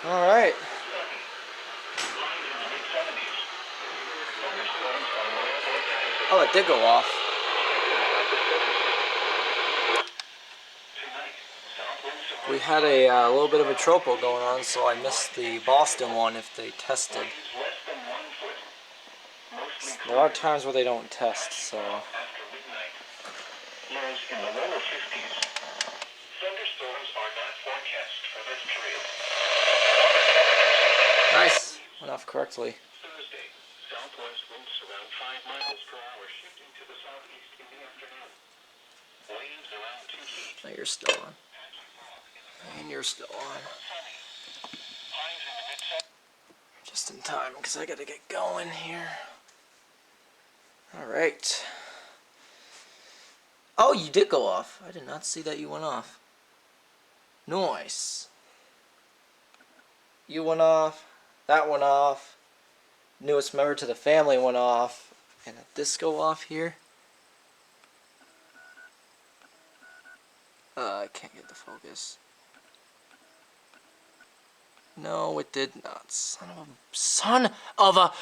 All right. Oh, it did go off. We had a little bit of a tropo going on, so I missed the Boston one if they tested. There are times where they don't test, so. Nice. Went off correctly. Now you're still on. And you're still on. Just in time, because I gotta get going here. Alright. Oh, you did go off. I did not see that you went off. Nice. You went off. That went off. Newest member to the family went off. And did this go off here? I can't get the focus. No, it did not. Son of a...